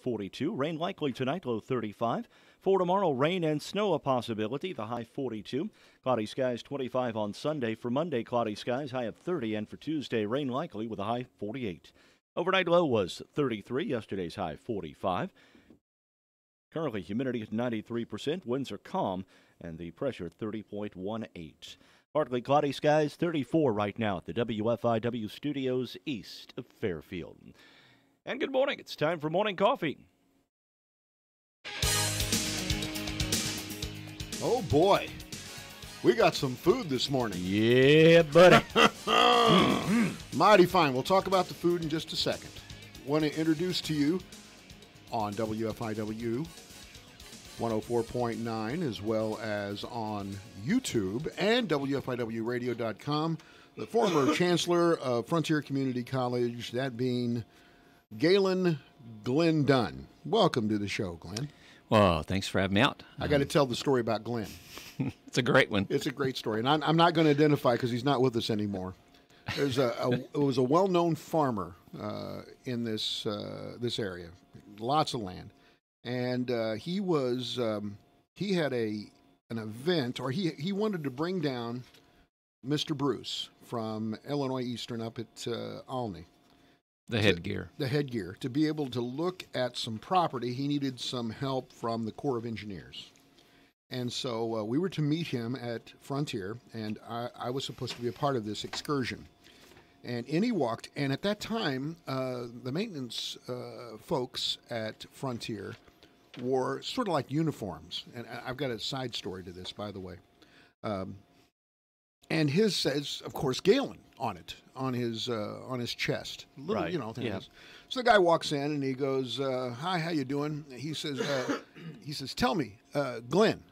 42. Rain likely tonight, low 35. For tomorrow, rain and snow a possibility, the high 42. Cloudy skies 25 on Sunday. For Monday, cloudy skies, high of 30. And for Tuesday, rain likely with a high 48. Overnight low was 33, yesterday's high 45. Currently, humidity at 93%, winds are calm, and the pressure at 30.18. Partly cloudy skies, 34 right now at the WFIW studios east of Fairfield. And good morning. It's time for morning coffee. Oh, boy. We got some food this morning. Yeah, buddy. Mighty fine. We'll talk about the food in just a second. Want to introduce to you on WFIW 104.9 as well as on YouTube and WFIWradio.com. The former chancellor of Frontier Community College, that being Galen Glenn Dunn. Welcome to the show, Glenn. Well, thanks for having me out. I got to tell the story about Glenn. It's a great one. It's a great story, and I'm not going to identify because he's not with us anymore. It was a well-known farmer in this area, lots of land, and he had an event, or he wanted to bring down Mr. Bruce from Illinois Eastern up at Olney. The headgear. The headgear. To be able to look at some property, he needed some help from the Corps of Engineers. And so we were to meet him at Frontier, and I was supposed to be a part of this excursion. And in he walked, and at that time, the maintenance folks at Frontier wore sort of like uniforms. And I've got a side story to this, by the way. And his says, of course, Galen on it, on his chest. Little, right. Things. Yeah. So the guy walks in and he goes, "Hi, how you doing?" He says, "Tell me, Glenn,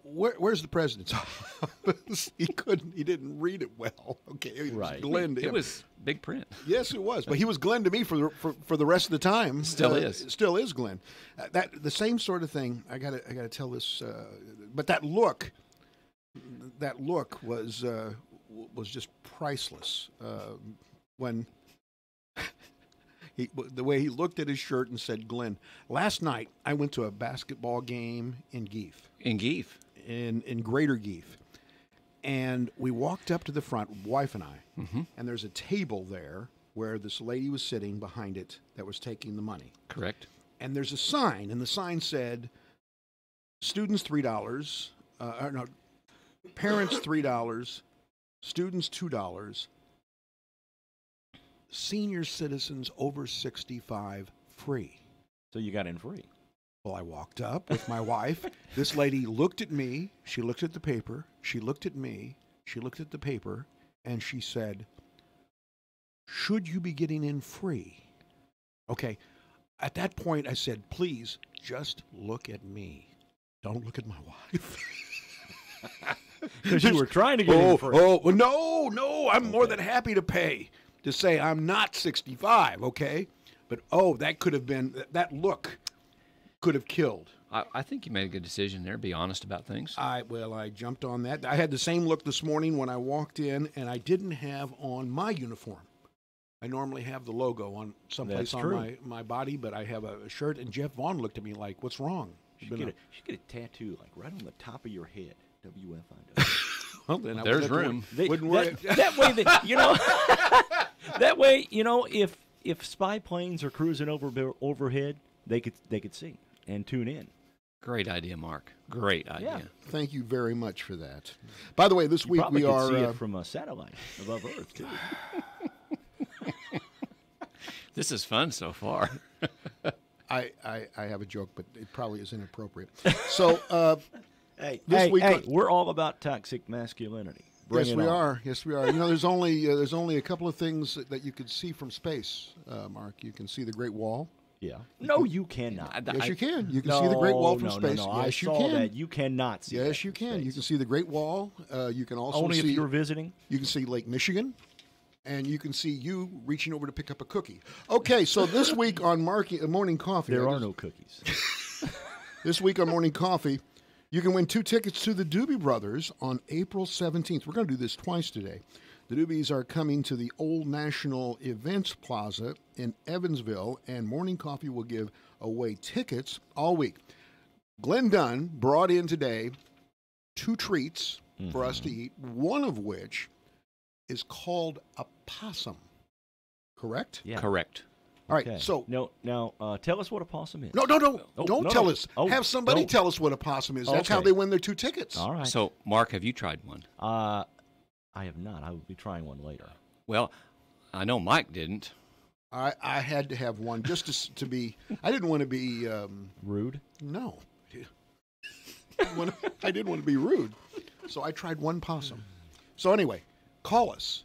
where's the president's office?" He didn't read it well. Okay, it right. was Glenn to him. It was big print. Yes, it was. But he was Glenn to me for the rest of the time. Still is. Still is Glenn. The same sort of thing. I gotta tell this. But that look was just priceless. When the way he looked at his shirt and said, "Glenn, last night I went to a basketball game in Geef." In Geef. In Greater Geef. And we walked up to the front, wife and I, and there's a table there where this lady was sitting behind it that was taking the money. Correct. And there's a sign, and the sign said, students $3, parents $3, students $2, senior citizens over 65 free. So you got in free. Well, I walked up with my wife. This lady looked at me. She looked at the paper. She looked at me. She looked at the paper. And she said, "Should you be getting in free?" Okay. At that point, I said, "Please, just look at me. Don't look at my wife." Because you were trying to get in free. No. I'm more than happy to pay to say I'm not 65, okay? But, that could have been, that look could have killed. I think you made a good decision there. Be honest about things. I jumped on that. I had the same look this morning when I walked in, and I didn't have on my uniform. I normally have the logo on someplace on my body, but I have a shirt, and Jeff Vaughn looked at me like, "What's wrong?" You should get a tattoo, like right on the top of your head. WFIW. Well, then There's room. Wouldn't work. That way, if spy planes are cruising overhead, they could see and tune in. Great idea, Mark. Great idea. Yeah. Thank you very much for that. By the way, this week probably we could are see it from a satellite above Earth too. This is fun so far. I have a joke, but it probably is inappropriate. So, Hey, week we're all about toxic masculinity. Bring yes, it we on. are. Yes, we are. There's only a couple of things that you could see from space, Mark. You can see the Great Wall. Yeah. No, you cannot. Yes, you can. You can see the Great Wall from space. No, Yes, I you saw can. that. You cannot see. Yes, that you from can. space. You can see the Great Wall. You can also Only see. if you're visiting. You can see Lake Michigan, and you can see you reaching over to pick up a cookie. Okay, so this week on Morning Coffee, There are no cookies. This week on Morning Coffee, you can win 2 tickets to the Doobie Brothers on April 17th. We're going to do this twice today. The Doobies are coming to the Old National Events Plaza in Evansville, and Morning Coffee will give away tickets all week. Glenn Dunn brought in today 2 treats for us to eat, one of which is called a possum. Correct? Yeah. Correct. All right, Okay. so Now, tell us what a possum is. no, Oh, don't no, tell no. us. Oh, Have somebody no. tell us what a possum is. That's how Okay. they win their 2 tickets. All right. So, Mark, have you tried one? I have not. I will be trying one later. Well, I know Mike didn't. I had to have one just to be. I didn't want to be. Rude? No, I didn't want to be rude, so I tried one possum. So anyway, call us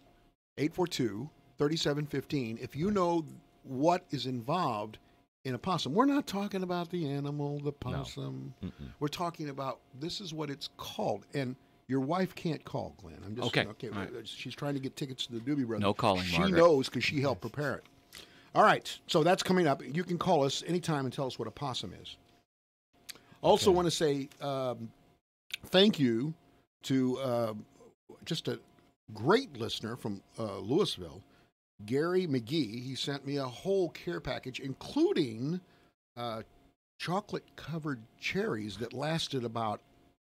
842-3715 if you know what is involved in a possum. We're not talking about the animal, the possum. No. We're talking about this is what it's called. And your wife can't call, Glenn. I'm just Okay. Okay. All right. She's trying to get tickets to the Doobie Brothers. No calling, She Margaret. knows because she helped prepare it. All right. So that's coming up. You can call us anytime and tell us what a possum is. Also, want to say thank you to just a great listener from Louisville, Gary McGee. He sent me a whole care package, including chocolate-covered cherries that lasted about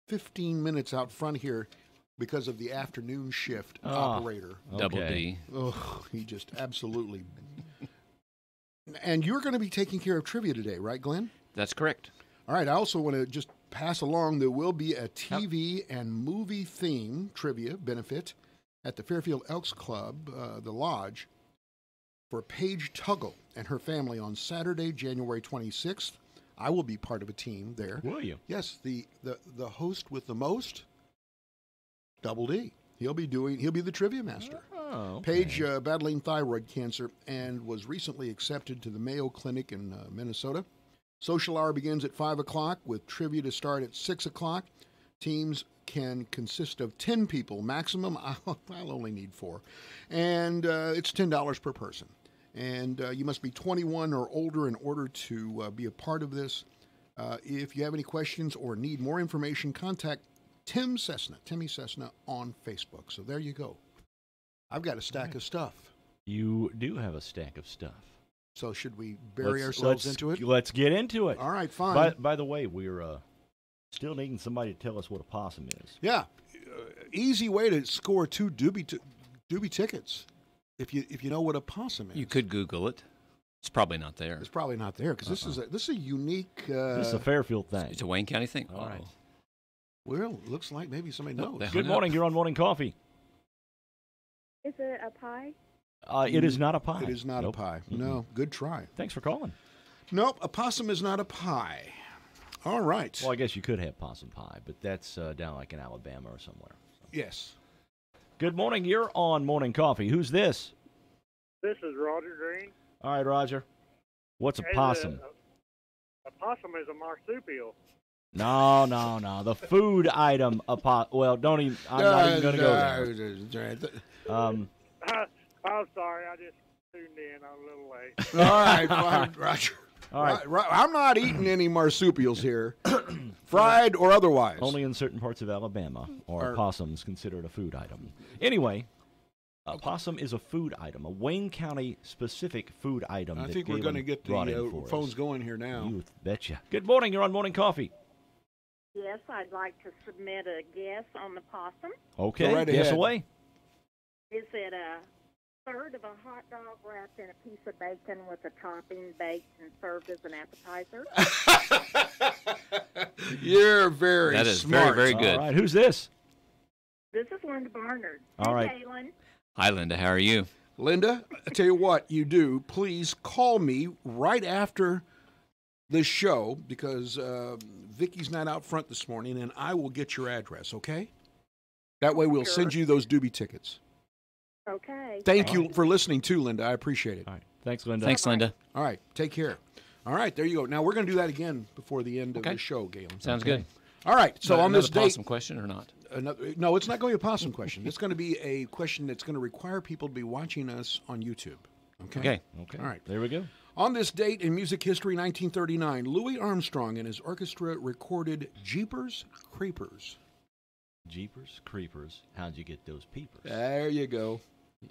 15 minutes out front here because of the afternoon shift operator. Double Okay. D. Oh, he just absolutely. And you're going to be taking care of trivia today, right, Glenn? That's correct. All right. I also want to just pass along there will be a TV and movie theme trivia benefit at the Fairfield Elks Club, the Lodge, for Paige Tuggle and her family on Saturday, January 26th. I will be part of a team there. Will you? Yes, the host with the most, Double D. He'll be the trivia master. Oh, okay. Paige battling thyroid cancer and was recently accepted to the Mayo Clinic in Minnesota. Social hour begins at 5 o'clock with trivia to start at 6 o'clock. Teams can consist of 10 people maximum. I'll only need 4. And it's $10 per person. And you must be 21 or older in order to be a part of this. If you have any questions or need more information, contact Timmy Cessna on Facebook. So there you go. I've got a stack of stuff. You do have a stack of stuff. So should we bury ourselves into it? Let's get into it. All right, fine. By the way, we're still needing somebody to tell us what a possum is. Yeah, easy way to score 2 Doobie tickets. If you know what a possum is, You could Google it. It's probably not there. It's probably not there because this is a unique. This is a Fairfield thing. It's a Wayne County thing. All right. Well, looks like maybe somebody knows. they- Good hung morning. up. You're on Morning Coffee. Is it a pie? It is not a pie. It is not Nope. a pie. Mm-mm. No, good try. Thanks for calling. Nope, a possum is not a pie. All right. Well, I guess you could have possum pie, but that's down like in Alabama or somewhere. So. Yes. Good morning. You're on Morning Coffee. Who's this? This is Roger Green. All right, Roger. What's a Hey, possum? A possum is a marsupial. No. The food item. Well, don't even. I'm not even going to go there. I'm sorry, I just tuned in. I'm a little late. All right, fine, Roger. All right. I'm not eating any marsupials here, fried or otherwise. Only in certain parts of Alabama are possums considered a food item. Anyway, a possum is a food item, a Wayne County specific food item. I that think we're Galen going to get brought in the for us. phones going here now. You betcha. Good morning. You're on Morning Coffee. Yes, I'd like to submit a guess on the possum. Okay. Go right Guess ahead. away. Is it a third of a hot dog wrapped in a piece of bacon with a topping baked and served as an appetizer? You're very That is smart. very, very good. All right. Who's this? This is Linda Barnard. All Hey, right. Galen. Hi, Linda. How are you? Linda, I tell you what you do. Please call me right after this show because Vicky's not out front this morning, and I will get your address, okay? That way we'll Sure. send you those Doobie tickets. Okay. Thank you for listening, too, Linda. I appreciate it. All right. Thanks, Linda. Thanks, Linda. All right, take care. All right, there you go. Now, we're going to do that again before the end of Okay. the show, Galen. Sounds Okay. good. All right, so on this Another date... possum question or not? No, it's not going to be a possum question. It's going to be a question that's going to require people to be watching us on YouTube. Okay? Okay. Okay. All right. There we go. On this date in music history, 1939, Louis Armstrong and his orchestra recorded Jeepers Creepers. Jeepers Creepers. How'd you get those peepers? There you go.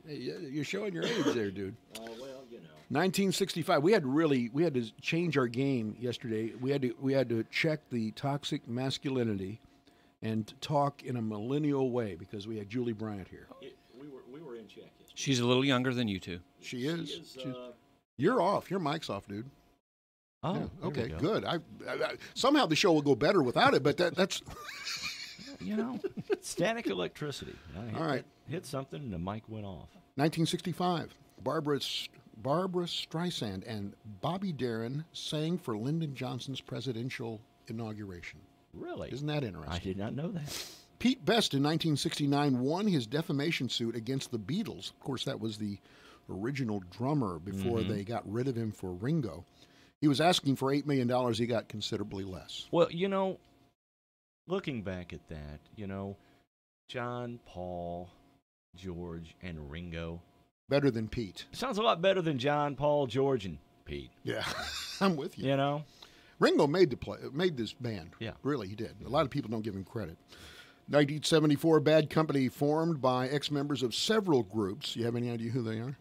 You're showing your age there, dude. Oh, well, you know. 1965. We had to change our game yesterday. We had to check the toxic masculinity and talk in a millennial way because we had Julie Bryant here. We were in check yesterday. She's a little younger than you two. She is. You're off. Your mic's off, dude. Oh, Yeah, okay, go. good. I somehow the show will go better without it, but that's You know, static electricity. All right. Hit something and the mic went off. 1965. Barbara Streisand and Bobby Darin sang for Lyndon Johnson's presidential inauguration. Really? Isn't that interesting? I did not know that. Pete Best in 1969 won his defamation suit against the Beatles. Of course, that was the original drummer before they got rid of him for Ringo. He was asking for $8 million. He got considerably less. Well, you know, looking back at that, you know, John, Paul, George, and Ringo. Better than Pete. Sounds a lot better than John, Paul, George, and Pete. Yeah, I'm with you. You know? Ringo made this band. Yeah. Really, he did. A lot of people don't give him credit. 1974, Bad Company formed by ex-members of several groups. You have any idea who they are?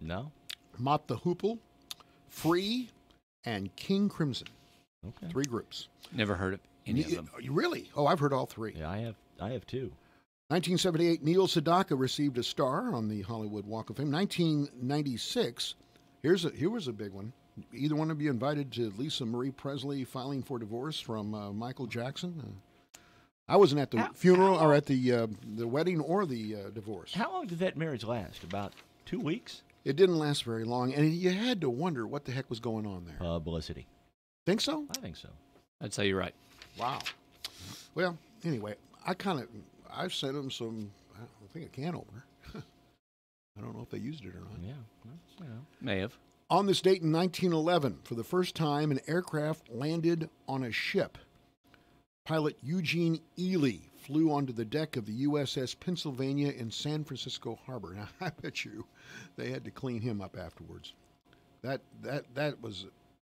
No. Mott the Hoople, Free, and King Crimson. Okay. 3 groups. Never heard of any of them. Really? Oh, I've heard all 3. Yeah, I have 2. 1978, Neil Sedaka received a star on the Hollywood Walk of Fame. 1996, here was a big one. Either one of you invited to Lisa Marie Presley filing for divorce from Michael Jackson? I wasn't at the funeral or at the wedding or the divorce. How long did that marriage last? About 2 weeks? It didn't last very long, and you had to wonder what the heck was going on there. Publicity. Think so? I think so. I'd say you're right. Wow. Well, anyway, I've sent them some, I think a can opener. I don't know if they used it or not. Yeah. Well, you know. May have. On this date in 1911, for the first time, an aircraft landed on a ship. Pilot Eugene Ely flew onto the deck of the USS Pennsylvania in San Francisco Harbor. Now, I bet you they had to clean him up afterwards. That was,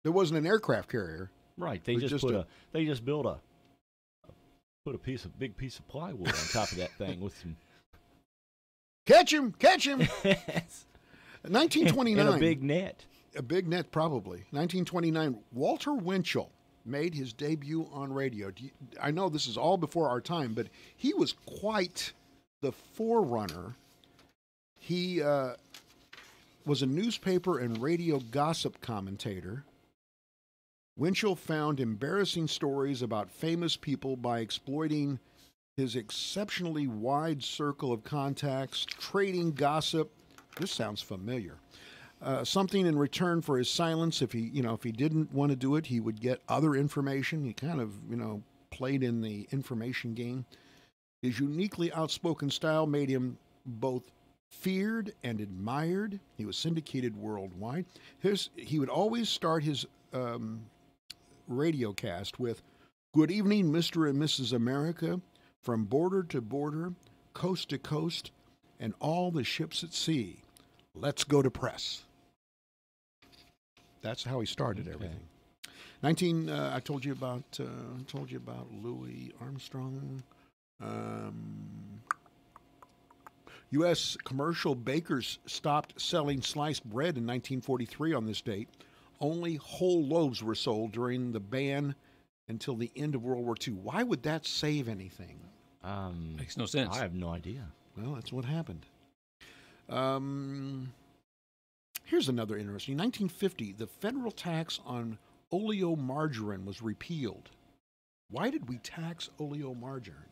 there wasn't an aircraft carrier. Right. They just built a big piece of plywood on top of that thing with some Catch him! 1929. and a big net. A big net, probably. 1929, Walter Winchell made his debut on radio. I know this is all before our time, but he was quite the forerunner. He was a newspaper and radio gossip commentator. Winchell found embarrassing stories about famous people by exploiting his exceptionally wide circle of contacts, trading gossip. This sounds familiar. Something in return for his silence. If he didn't want to do it, he would get other information. He kind of, played in the information game. His uniquely outspoken style made him both feared and admired. He was syndicated worldwide. He would always start his radio cast with, "Good evening, Mr. and Mrs. America, from border to border, coast to coast, and all the ships at sea. Let's go to press." That's how he started everything. I told you about Louis Armstrong. U.S. commercial bakers stopped selling sliced bread in 1943 on this date. Only whole loaves were sold during the ban until the end of World War II. Why would that save anything? Makes no sense. I have no idea. Well, that's what happened. Here's another interesting. 1950, the federal tax on oleomargarine was repealed. Why did we tax oleomargarine?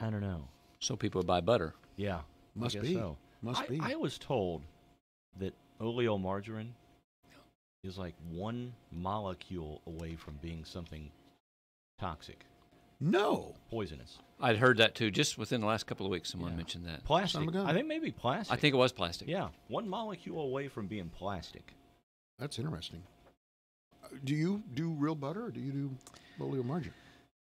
I don't know. So people would buy butter. Yeah. Must I guess be. So. Must be. I was told that oleomargarine is like one molecule away from being something toxic, No. poisonous. I'd heard that too. Just within the last couple of weeks, someone mentioned that. Plastic. Son of a gun. I think maybe plastic. I think it was plastic. Yeah. One molecule away from being plastic. That's interesting. Do you do real butter or do you do oleomargarine?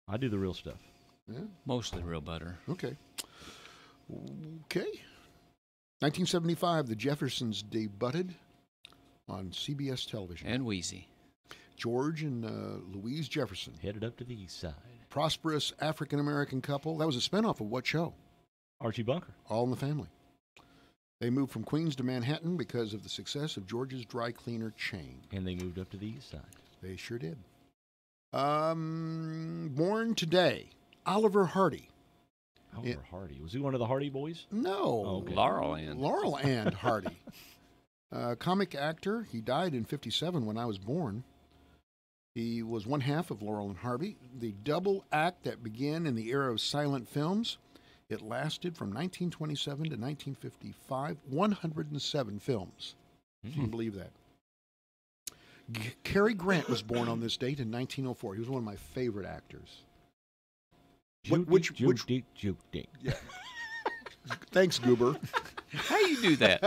I do the real stuff. Yeah. Mostly real butter. Okay. 1975, the Jeffersons debuted on CBS television. And wheezy. George and Louise Jefferson, Headed up to the east side. prosperous African-American couple. That was a spinoff of what show? Archie Bunker. All in the family. They moved from Queens to Manhattan because of the success of George's dry cleaner chain. And they moved up to the east side. They sure did. Born today, Oliver Hardy. Oliver Hardy. Was he one of the Hardy Boys? No. Oh, okay. Laurel and Hardy. Comic actor. He died in 1957 when I was born. He was one half of Laurel and Hardy, the double act that began in the era of silent films. It lasted from 1927 to 1955, 107 films. Can you believe that? Cary Grant was born on this date in 1904. He was one of my favorite actors. Which Yeah. Thanks, Goober. How you do that?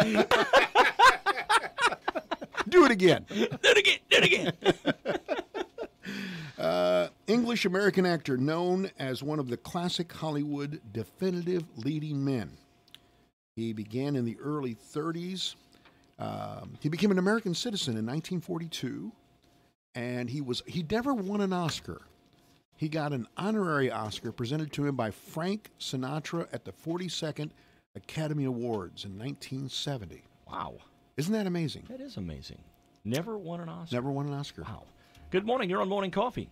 Do it again. Do it again. English-American actor known as one of the classic Hollywood definitive leading men. He began in the early 30s. He became an American citizen in 1942, and he never won an Oscar. He got an honorary Oscar presented to him by Frank Sinatra at the 42nd Academy Awards in 1970. Wow. Isn't that amazing? That is amazing. Never won an Oscar. Never won an Oscar. Wow. Good morning. You're on Morning Coffee.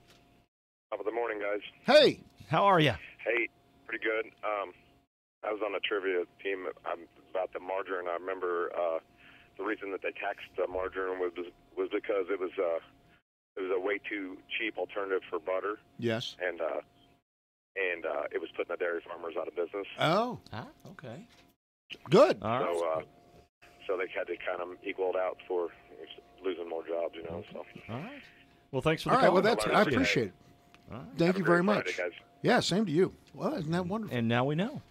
Top of the morning, guys. Hey! How are you? Hey, pretty good. I was on a trivia team about the margarine. I remember the reason that they taxed the margarine was because it was a way too cheap alternative for butter. Yes. And it was putting the dairy farmers out of business. Oh. Ah, okay. Good. All right. So they had to kind of equal it out for losing more jobs, you know. So. All right. Well, thanks for the All right. call. Well, I appreciate it. All right. Thank you very much. Friday, guys. Yeah, same to you. Well, isn't that wonderful? And now we know.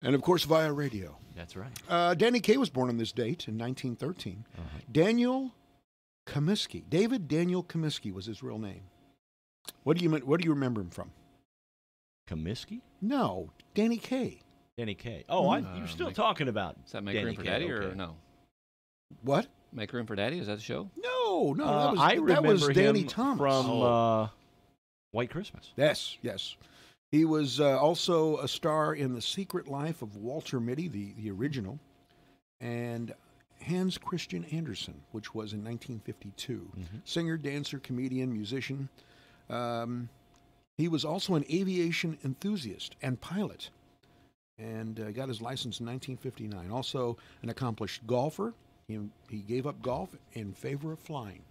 And, of course, via radio. That's right. Danny Kaye was born on this date in 1913. Uh-huh. Daniel Comiskey. David Daniel Comiskey was his real name. What do you remember him from? Comiskey? No, Danny Kaye. Danny Kaye. Oh, you're still talking about Is that Make Danny Room for Kaye, Daddy okay. or no? What? Make Room for Daddy? Is that the show? No, I that remember was Danny him Thomas. from White Christmas. Yes. He was also a star in The Secret Life of Walter Mitty, the original, and Hans Christian Andersen, which was in 1952. Mm-hmm. Singer, dancer, comedian, musician. He was also an aviation enthusiast and pilot, and got his license in 1959. Also an accomplished golfer. He gave up golf in favor of flying.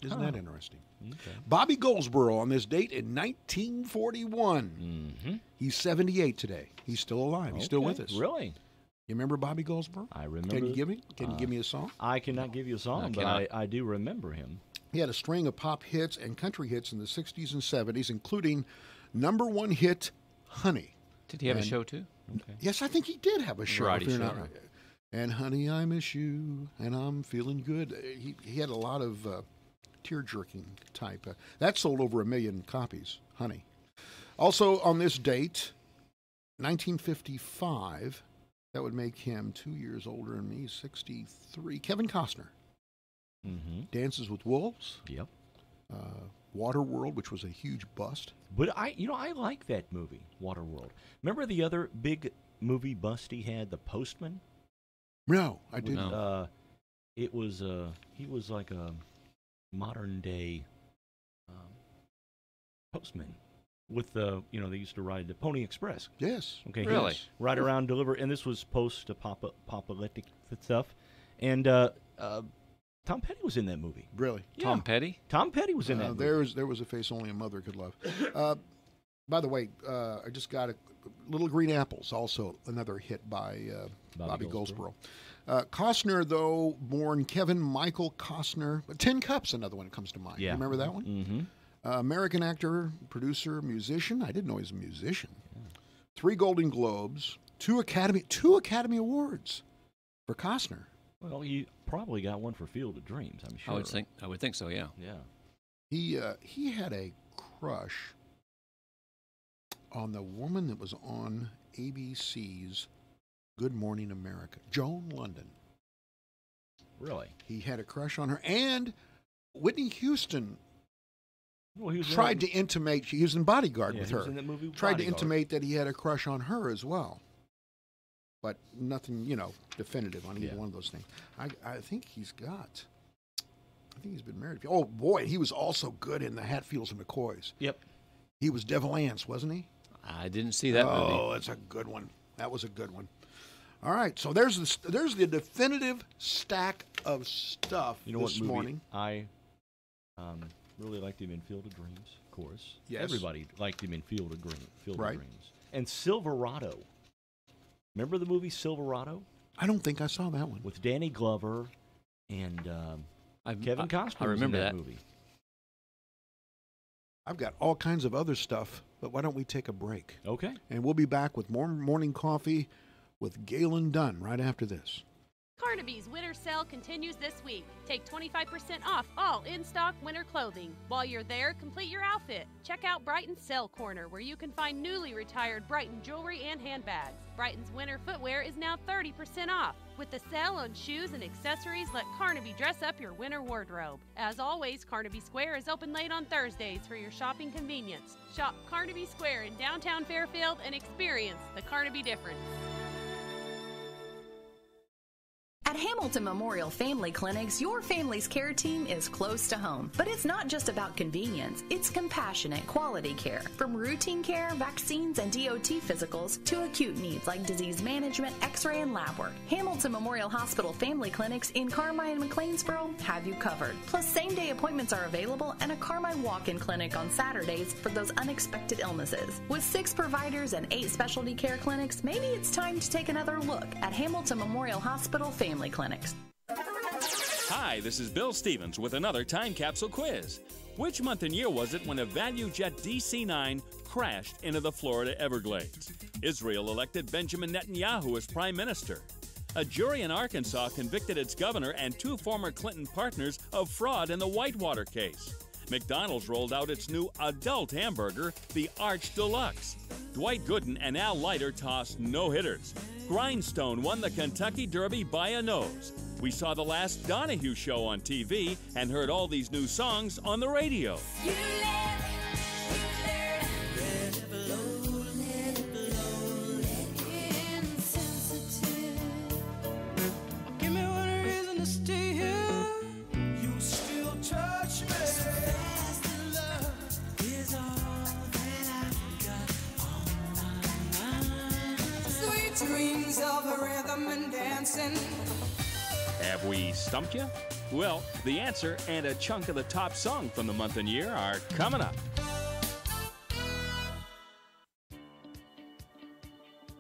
Isn't that interesting? Okay. Bobby Goldsboro on this date in 1941. Mm-hmm. He's 78 today. He's still alive. He's still with us. Really? You remember Bobby Goldsboro? I remember. Can you give me a song? I cannot give you a song, but I do remember him. He had a string of pop hits and country hits in the 60s and 70s, including #1 hit, Honey. Did he have a show too? Okay. Yes, I think he did have a show. Variety if you're show. not- And Honey, I Miss You, and I'm Feeling Good. He had a lot of tear-jerking type. That sold over 1 million copies, Honey. Also on this date, 1955, that would make him 2 years older than me, 63. Kevin Costner. Mm-hmm. Dances with Wolves. Yep. Waterworld, which was a huge bust. But I like that movie, Waterworld. Remember the other big movie bust he had, The Postman? No, I didn't. No. It was he was like a modern day postman with they used to ride the Pony Express. Yes. Okay, Really? he would ride around, deliver, and this was post-apocalyptic stuff. And Tom Petty was in that movie. Really. Tom Petty? Tom Petty was in that movie. There was a face only a mother could love. By the way, I just got a Little Green Apples, also another hit by Bobby Goldsboro. Costner, though, born Kevin Michael Costner. Tin Cups, another one that comes to mind. Yeah. You remember that one? Mm-hmm. American actor, producer, musician. I didn't know he was a musician. 3 Golden Globes, 2 Academy Awards for Costner. Well, you probably got one for Field of Dreams, I'm sure. I would think so, yeah. Yeah. He had a crush on the woman that was on ABC's Good Morning America, Joan London. Really? He had a crush on her, and Whitney Houston Well, he was tried to intimate, he was in Bodyguard Yeah, with he her. was in that movie Tried to Bodyguard. intimate that he had a crush on her as well. But nothing, definitive on either one of those things. I think he's been married. Oh, boy, he was also good in the Hatfields and McCoys. Yep. He was Devil Anse, wasn't he? I didn't see that movie. Oh, that's a good one. That was a good one. All right, so there's the definitive stack of stuff You know this what movie morning. I really liked him in Field of Dreams, of course. Yes. Everybody liked him in Field of Right. Dreams. And Silverado. Remember the movie Silverado I don't think I saw that one. with Danny Glover and Kevin Costner? I was in remember that. movie. I've got all kinds of other stuff, but why don't we take a break? Okay. And we'll be back with more morning coffee with Galen Dunn right after this. Carnaby's winter sale continues this week. Take 25% off all in-stock winter clothing. While you're there, complete your outfit. Check out Brighton's Sale Corner, where you can find newly retired Brighton jewelry and handbags. Brighton's winter footwear is now 30% off. With the sale on shoes and accessories, let Carnaby dress up your winter wardrobe. As always, Carnaby Square is open late on Thursdays for your shopping convenience. Shop Carnaby Square in downtown Fairfield and experience the Carnaby difference. At Hamilton Memorial Family Clinics, your family's care team is close to home. But it's not just about convenience, it's compassionate, quality care. From routine care, vaccines, and DOT physicals to acute needs like disease management, x-ray, and lab work. Hamilton Memorial Hospital Family Clinics in Carmine and McLeansboro have you covered. Plus, same-day appointments are available and a Carmine walk-in clinic on Saturdays for those unexpected illnesses. With 6 providers and 8 specialty care clinics, maybe it's time to take another look at Hamilton Memorial Hospital Family Clinics. Hi, this is Bill Stevens with another time capsule quiz. Which month and year was it when a Value Jet DC-9 crashed into the Florida Everglades? Israel elected Benjamin Netanyahu as prime minister. A jury in Arkansas convicted its governor and 2 former Clinton partners of fraud in the Whitewater case. McDonald's rolled out its new adult hamburger, the Arch Deluxe. Dwight Gooden and Al Leiter tossed no-hitters. Grindstone won the Kentucky Derby by a nose. We saw the last Donahue show on TV and heard all these new songs on the radio. Give me one reason to stay here. You still touch me. Love is all that I've got on my mind. Sweet dreams of a rhythm and dancing. Have we stumped you? Well, the answer and a chunk of the top song from the month and year are coming up.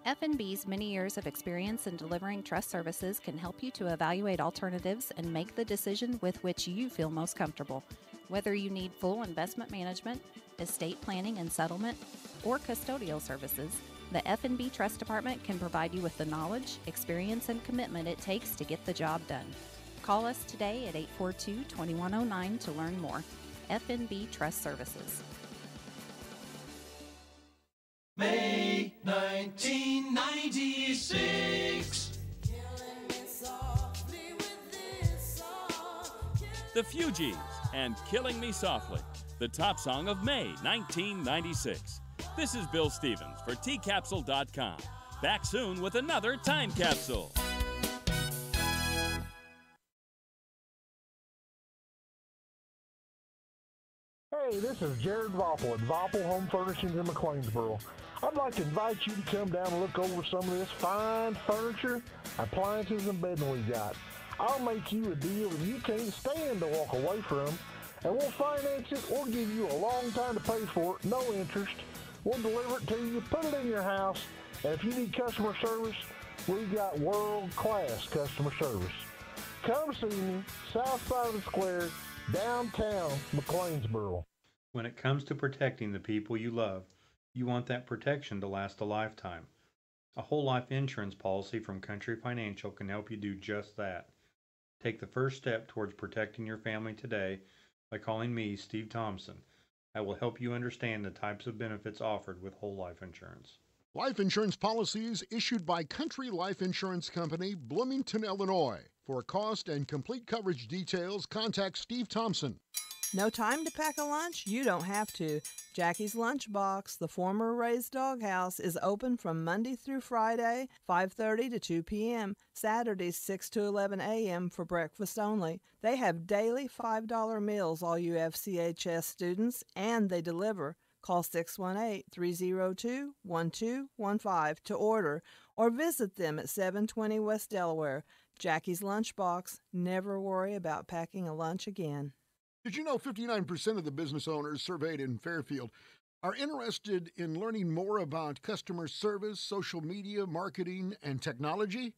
F&B's many years of experience in delivering trust services can help you to evaluate alternatives and make the decision with which you feel most comfortable. Whether you need full investment management, estate planning and settlement, or custodial services, the F&B Trust Department can provide you with the knowledge, experience, and commitment it takes to get the job done. Call us today at 842-2109 to learn more. F&B Trust Services. May 1996. The Fugees and Killing Me Softly, the top song of May 1996. This is Bill Stevens for tcapsule.com. Back soon with another time capsule. Hey, this is Jared Voppel at Voppel Home Furnishings in McLeansboro. I'd like to invite you to come down and look over some of this fine furniture, appliances, and bedding we got. I'll make you a deal that you can't stand to walk away from, and we'll finance it or give you a long time to pay for it, no interest. We'll deliver it to you, put it in your house, and if you need customer service, we've got world-class customer service. Come see me, south side of the square, downtown McLeansboro. When it comes to protecting the people you love, you want that protection to last a lifetime. A whole life insurance policy from Country Financial can help you do just that. Take the first step towards protecting your family today by calling me, Steve Thompson. I will help you understand the types of benefits offered with whole life insurance. Life insurance policies issued by Country Life Insurance Company, Bloomington, Illinois. For cost and complete coverage details, contact Steve Thompson. No time to pack a lunch? You don't have to. Jackie's Lunchbox, the former Ray's Doghouse, is open from Monday through Friday, 5:30 to 2 p.m., Saturdays 6 to 11 a.m. for breakfast only. They have daily $5 meals, all you FCHS students, and they deliver. Call 618-302-1215 to order or visit them at 720 West Delaware. Jackie's Lunchbox. Never worry about packing a lunch again. Did you know 59% of the business owners surveyed in Fairfield are interested in learning more about customer service, social media, marketing, and technology?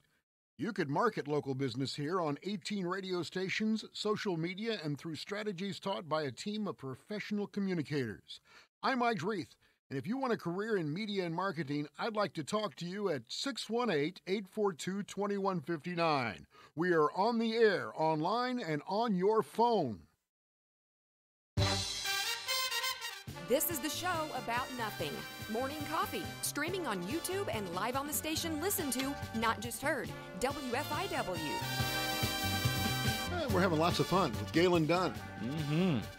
You could market local business here on 18 radio stations, social media, and through strategies taught by a team of professional communicators. I'm Mike Reith, and if you want a career in media and marketing, I'd like to talk to you at 618-842-2159. We are on the air, online, and on your phone. This is the show about nothing. Morning Coffee, streaming on YouTube and live on the station. Listen to, not just heard, WFIW. We're having lots of fun with Galen Dunn.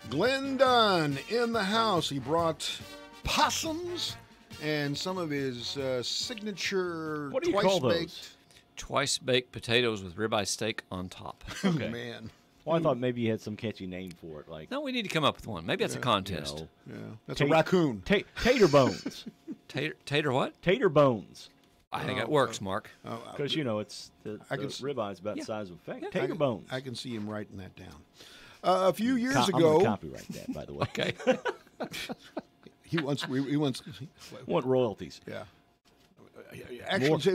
Glenn Dunn in the house. He brought possums and some of his signature What do you call twice-baked. those? Twice-baked potatoes with ribeye steak on top. Okay. Man. Well, I thought maybe you had some catchy name for it, like. No, we need to come up with one. Maybe that's a contest. Yeah, that's a raccoon. Tater bones. Tater what? Tater bones. I think it works, Mark. Because, it's the ribeye's about the size of a fake. Tater bones. I can see him writing that down. A few years I'm ago. gonna copyright that, by the way. Okay. He wants Want royalties. Yeah.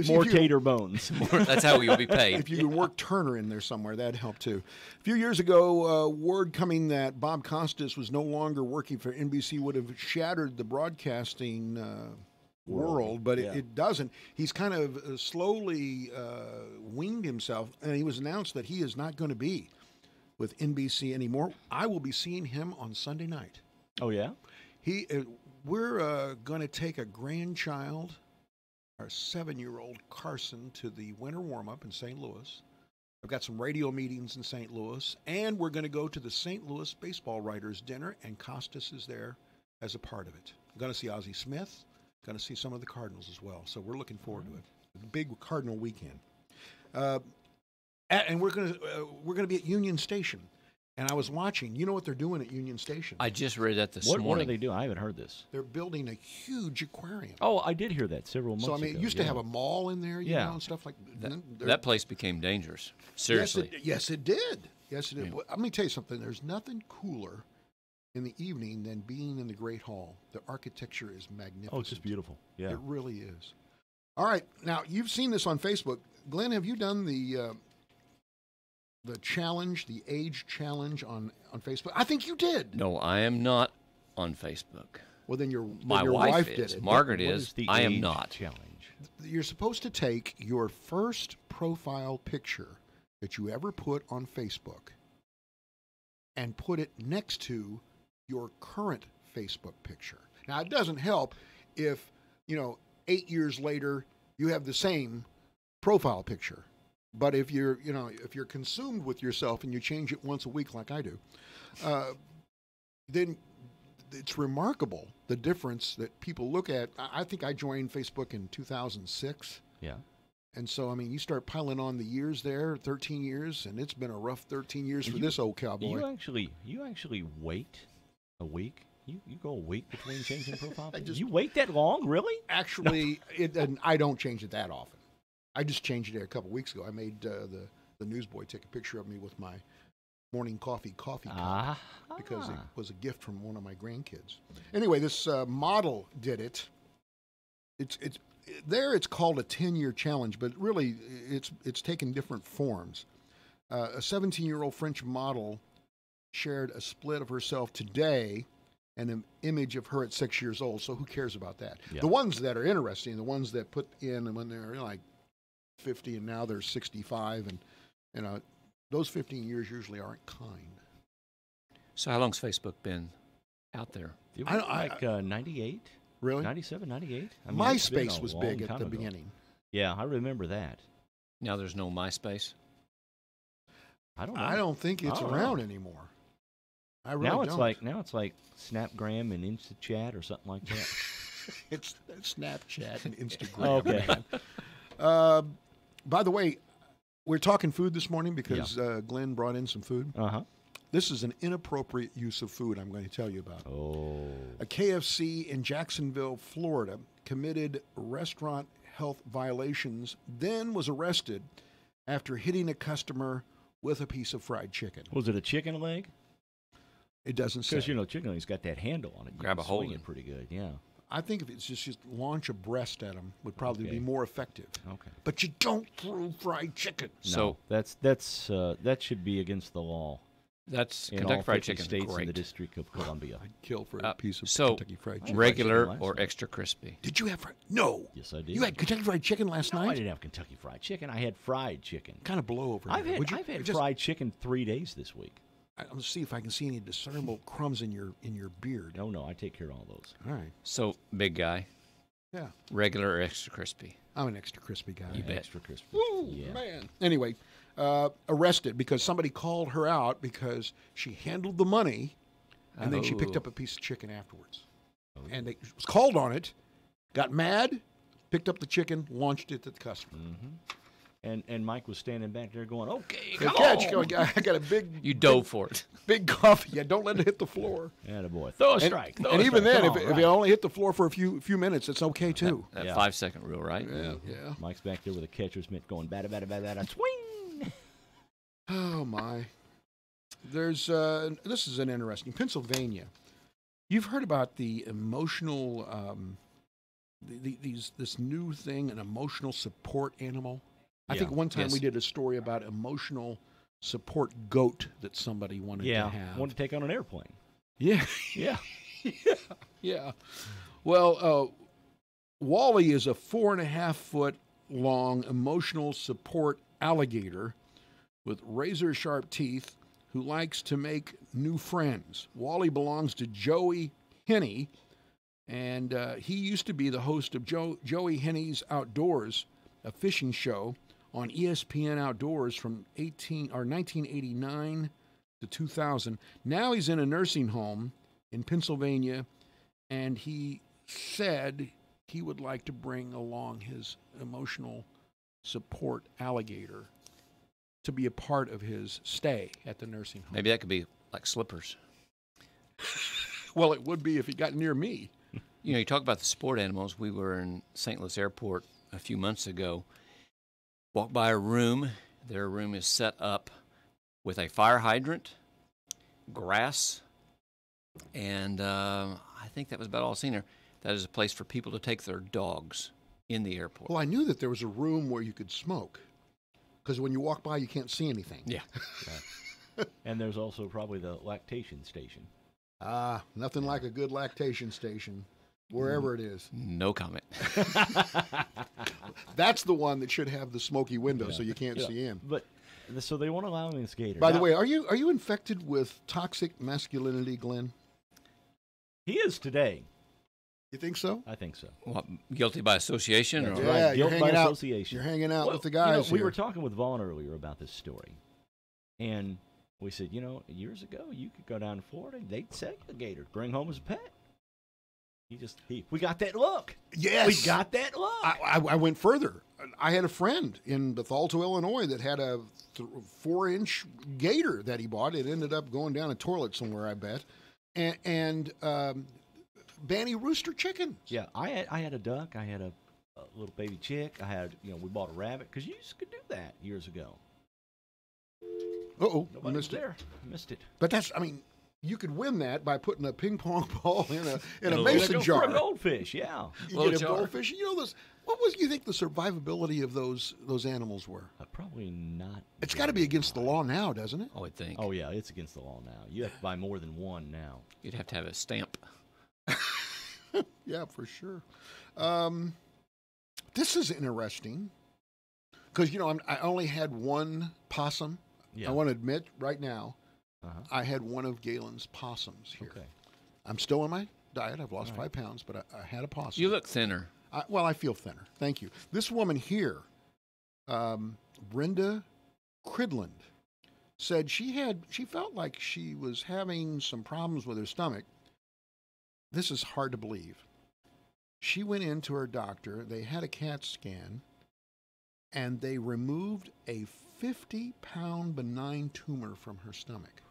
More tater bones. That's how you'll be paid. If you can work Turner in there somewhere, that'd help too. A few years ago, word coming that Bob Costas was no longer working for NBC would have shattered the broadcasting world, but it doesn't. He's kind of slowly weaned himself, and he was announced that he is not going to be with NBC anymore. I will be seeing him on Sunday night. Oh, yeah? We're going to take a grandchild, our 7-year-old Carson, to the winter warm-up in St. Louis. I've got some radio meetings in St. Louis, and we're going to go to the St. Louis Baseball Writers Dinner, and Costas is there as a part of it. I'm going to see Ozzie Smith, going to see some of the Cardinals as well, so we're looking forward to it. A big Cardinal weekend. And we're going to be at Union Station. And I was watching. You know what they're doing at Union Station? I just read that this morning. What are they doing? I haven't heard this. They're building a huge aquarium. Oh, I did hear that several months ago. So, it used to have a mall in there, you know, and stuff like that. That place became dangerous. Seriously. Yes, it did. Yes, it did. Well, let me tell you something. There's nothing cooler in the evening than being in the Great Hall. The architecture is magnificent. Oh, it's just beautiful. Yeah. It really is. All right. Now, you've seen this on Facebook. Glenn, have you done the challenge, the age challenge on Facebook? I think you did. No, I am not on Facebook. Well, then your wife did is. it. Margaret What is. the I am age not. challenge? You're supposed to take your first profile picture that you ever put on Facebook and put it next to your current Facebook picture. Now, it doesn't help if, 8 years later you have the same profile picture. But if you're consumed with yourself and you change it once a week like I do, then it's remarkable the difference that people look at. I think I joined Facebook in 2006. Yeah. And so, you start piling on the years there, 13 years, and it's been a rough 13 years for this old cowboy. You actually wait a week? You go a week between changing profile pictures? You wait that long? Really? Actually, I don't change it that often. I just changed it a couple weeks ago. I made the newsboy take a picture of me with my morning coffee cup because it was a gift from one of my grandkids. Anyway, this model did it. It's called a 10-year challenge, but really it's taken different forms. A 17-year-old French model shared a split of herself today and an image of her at 6 years old. So who cares about that? Yeah. The ones that are interesting, the ones that put in when they're like 50 and now they're 65, and those 15 years usually aren't kind. So how long's Facebook been out there? It was like 98. Really? 97, 98? MySpace was big at the beginning. Yeah, I remember that. Now there's no MySpace? I don't know. I don't think it's around anymore. I really now it's don't. now it's like Snapgram and InstaChat or something like that. It's Snapchat and Instagram. Okay. By the way, we're talking food this morning because Glenn brought in some food. Uh-huh. This is an inappropriate use of food I'm going to tell you about. Oh. A KFC in Jacksonville, Florida, committed restaurant health violations, then was arrested after hitting a customer with a piece of fried chicken. Was it a chicken leg? It doesn't say. Because, chicken leg's got that handle on it. You Grab can a hold swing of it pretty good, yeah. I think if it's just launch a breast at them would probably be more effective. Okay. But you don't throw fried chicken. No, that should be against the law. That's in Kentucky all Fried 50 Chicken. states Great. in the District of Columbia. I'd kill for a piece of So, Kentucky Fried Chicken. regular or extra crispy? Did you have fried? No. Yes, I did. You had Kentucky Fried Chicken last No, night? I didn't have Kentucky Fried Chicken. I had fried chicken. Kind of blow over. I've here. had fried chicken 3 days this week. I'm going to see if I can see any discernible crumbs in your beard. No, I take care of all those. All right. So, big guy. Yeah. Regular or extra crispy? I'm an extra crispy guy. You bet. Extra crispy. Ooh, Yeah. man. Anyway, arrested because somebody called her out because she handled the money and then she picked Oh. up a piece of chicken afterwards. And they was called on it, got mad, picked up the chicken, launched it at the customer. And Mike was standing back there going, okay, Good come catch. on. I got a big... You dove for it. Big coffee. Yeah, don't let it hit the floor. Attaboy. Throw a strike. And even then, if it only hit the floor for a few minutes, it's okay too. That 5-second rule, right? Yeah. Mike's back there with a catcher's mitt going, batter, batter, batter, batter, swing. Oh, my. There's this is an interesting Pennsylvania. You've heard about the emotional this new thing, an emotional support animal. I think one time we did a story about emotional support goat that somebody wanted to have. Wanted to take on an airplane. Yeah. Yeah. Yeah. Well, Wally is a 4.5-foot long emotional support alligator with razor sharp teeth who likes to make new friends. Wally belongs to Joey Henney, and he used to be the host of Joey Henney's Outdoors, a fishing show on ESPN Outdoors from 1989 to 2000. Now he's in a nursing home in Pennsylvania, and he said he would like to bring along his emotional support alligator to be a part of his stay at the nursing home. Maybe that could be like slippers. Well, it would be if he got near me. You talk about the sport animals. We were in St. Louis Airport a few months ago. Walked by a room. Their room is set up with a fire hydrant, grass, and I think that was about all I've seen there. That is a place for people to take their dogs in the airport. Well, I knew that there was a room where you could smoke, because when you walk by, you can't see anything. Yeah. And there's also probably the lactation station. Nothing like a good lactation station, wherever it is. No comment. That's the one that should have the smoky window so you can't see in. But so they won't allow him in the skater. By the way, are you infected with toxic masculinity, Glenn? He is today. You think so? I think so. What, guilty by association? That's or? right. Yeah, Guilt you're by hanging out. association. You're hanging out Well, with the guys. we here. were talking with Vaughn earlier about this story, and we said, years ago you could go down to Florida, they'd segregate her, bring home as a pet. We got that look. Yes, we got that look. I went further. I had a friend in Bethalto, Illinois, that had a 4-inch gator that he bought. It ended up going down a toilet somewhere, I bet. And Banny rooster chickens. Yeah, I had a duck. I had a little baby chick. I had, we bought a rabbit because you used to do that years ago. Uh-oh, I Nobody missed was it. there. I missed it. But you could win that by putting a ping pong ball in a Go mason jar. for a goldfish, yeah. You get a goldfish. What was you think the survivability of those animals were? Probably not. It's got to be against the law now, doesn't it? I would think. Oh yeah, it's against the law now. You have to buy more than one now. You'd have to have a stamp. Yeah, for sure. This is interesting because I only had one possum. Yeah. I want to admit right now, I had one of Galen's possums here. Okay. I'm still on my diet. I've lost 5 pounds, but I had a possum. You look thinner. I feel thinner. Thank you. This woman here, Brenda Cridland, said she felt like she was having some problems with her stomach. This is hard to believe. She went into her doctor, they had a CAT scan, and they removed a 50-pound benign tumor from her stomach.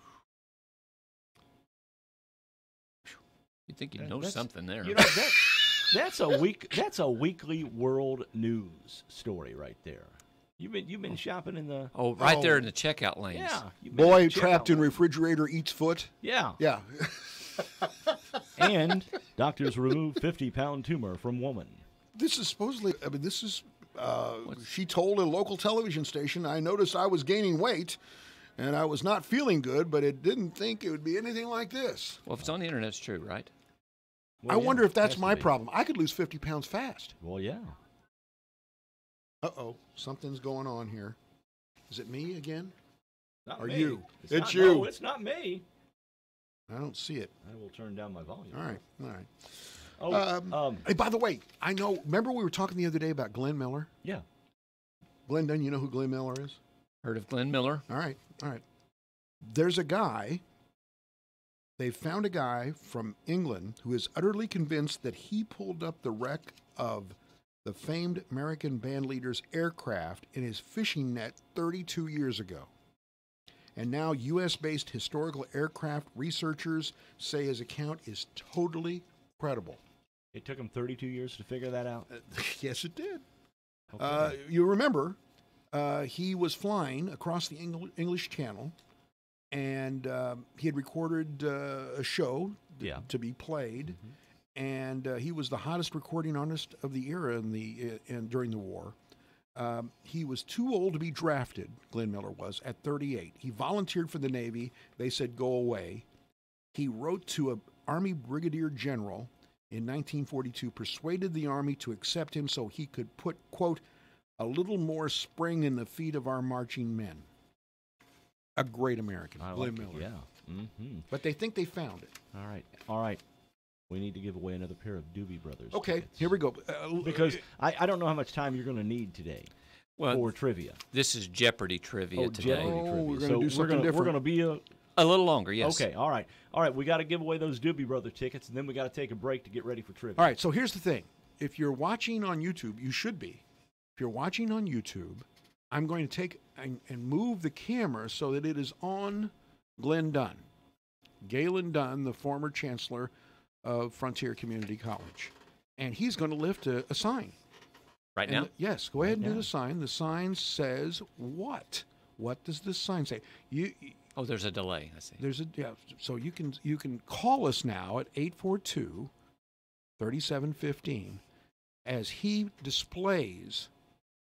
You'd think you'd know something there. You know, that's a weekly world news story right there. You've been shopping in the right there in the checkout lanes. Yeah. Boy trapped in refrigerator eats foot. Yeah. Yeah. And doctors remove 50-pound tumor from woman. This is supposedly, she told a local television station, I noticed I was gaining weight and I was not feeling good, but it didn't think it would be anything like this. Well, if it's on the internet, it's true, right? I wonder if that's my problem. I could lose 50 pounds fast. Well, yeah. Uh-oh, something's going on here. Is it me again? Not or me. you? It's you. No, it's not me. I don't see it. I will turn down my volume. All right. Hey, by the way, I know, remember we were talking the other day about Glenn Miller? Yeah. Glenn Dunn, you know who Glenn Miller is? Heard of Glenn Miller. All right. There's a guy, they found a guy from England who is utterly convinced that he pulled up the wreck of the famed American bandleader's aircraft in his fishing net 32 years ago. And now U.S.-based historical aircraft researchers say his account is totally credible. It took him 32 years to figure that out? Yes, it did. Okay. You remember, he was flying across the English Channel, and he had recorded a show to be played, and he was the hottest recording artist of the era during the war. He was too old to be drafted, Glenn Miller was, at 38. He volunteered for the Navy. They said, go away. He wrote to an Army Brigadier General in 1942, persuaded the Army to accept him so he could put, quote, a little more spring in the feet of our marching men. A great American, Glenn Miller. Yeah. Mm-hmm. But they think they found it. All right. We need to give away another pair of Doobie Brothers tickets. Here we go. Because I don't know how much time you're going to need today for trivia. This is Jeopardy trivia today. Jeopardy trivia. We're going to do something different. We're going to be a little longer, yes. Okay, all right. We got to give away those Doobie Brothers tickets, and then we got to take a break to get ready for trivia. All right, so here's the thing. If you're watching on YouTube, you should be. If you're watching on YouTube, I'm going to take and move the camera so that it is on Glenn Dunn. Galen Dunn, the former chancellor of Frontier Community College. And he's going to lift a sign. Right now? Yes, go ahead and do the sign. The sign says what? What does this sign say? There's a delay. I see. So you can call us now at 842-3715 as he displays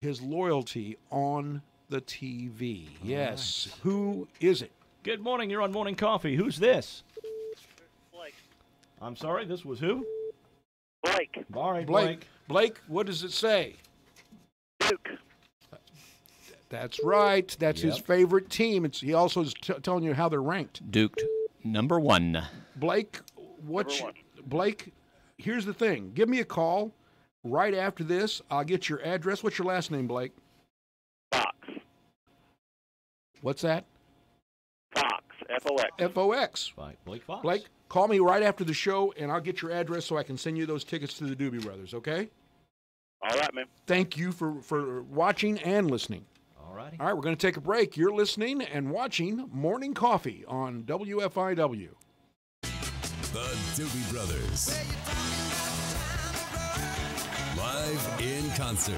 his loyalty on the TV. Yes. Right. Who is it? Good morning. You're on Morning Coffee. Who's this? Blake. I'm sorry, this was who? Blake. All right, Blake. Blake, what does it say? Duke. That's right. That's his favorite team. He also is telling you how they're ranked. Duke, number one. Blake, Blake, here's the thing. Give me a call right after this. I'll get your address. What's your last name, Blake? Fox. What's that? Fox. F-O-X. F-O-X. Blake Fox. Blake, call me right after the show, and I'll get your address so I can send you those tickets to the Doobie Brothers, okay? All right, man. Thank you for watching and listening. All righty. All right, we're going to take a break. You're listening and watching Morning Coffee on WFIW. The Doobie Brothers. Live in concert.